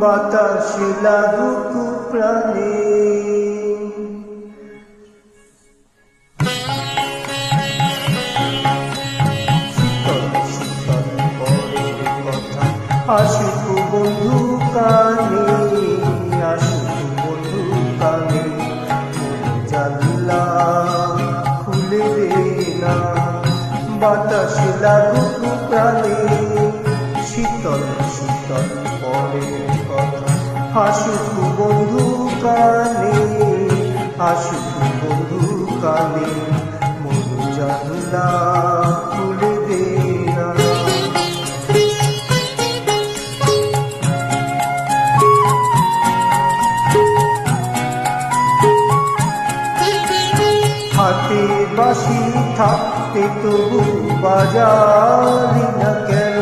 বাতাসে লাগুক প্রাণে। শীতল শীতল পরের কথা আসুক বন্ধু কানে, আসুক বন্ধু কানে। মন জানলা খুলে দে না, বাতাসে লাগুক প্রাণে। শীতল শীতল পরের কথা আসুক বন্ধু কানে, আসুক বন্ধু কানে। মন জানলা খুলে দে না। হাতে বাঁশি থাকতে তবু বাজালি না কেন?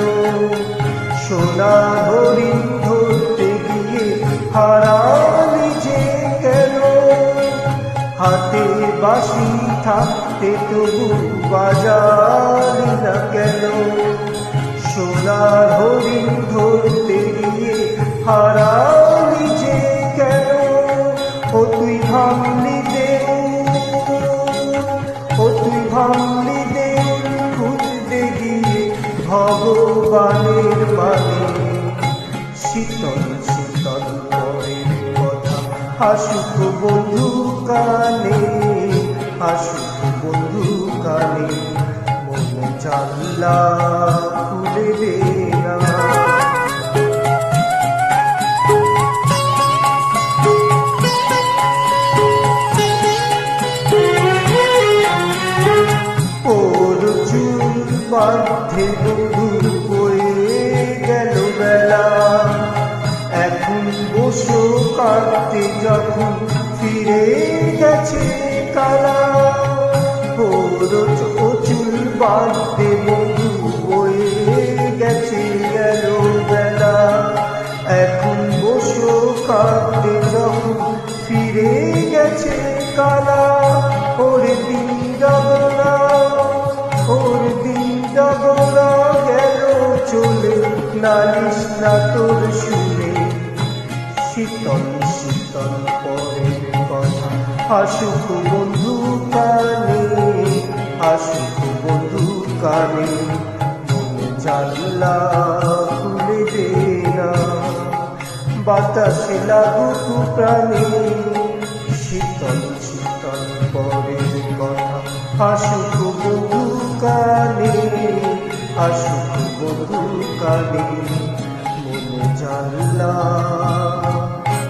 সোনা হরিণ ধরতে গিয়ে হারালি যে কেন? হাতে বাঁশি থাকতে তবু বাজালি না কেন? সোনা হরিণ ধরতে গিয়ে হারালি যে কেন? ও তুই ভাঙলি দেউল, ও তুই ভাঙলি দেউল খুঁজতে গিয়ে ভগবানের মানে। শীতল শীতল পরের কথা আসুক বন্ধু কানে, আসুক বন্ধু কানে। মন জানলা খুলে দে না। ওর চুল বাঁধে বন্ধু বয়ে গেল বেলা, এখন বসো কাঁদতে যখন ফিরে গেছে কালা। ওর চুল বাঁধে বন্ধু বয়ে গেছে গেল বেলা, এখন বসো কাঁদতে যখন ফিরে গেছে কালা। ওর দিন জগনা, ওর দিন জগনা গেল চলে, নালিশ না তোর শুনে। শীতল শীতল পরের কথা আসুক বন্ধু কানে, আসুক বন্ধু কানে। মন জানলা খুলে দে না, বাতাসে লাগুক প্রাণে। শীতল শীতল পরের কথা আসুক বন্ধু কানে, আসুক বন্ধু কানে। মন জানলা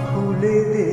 খুলে দে।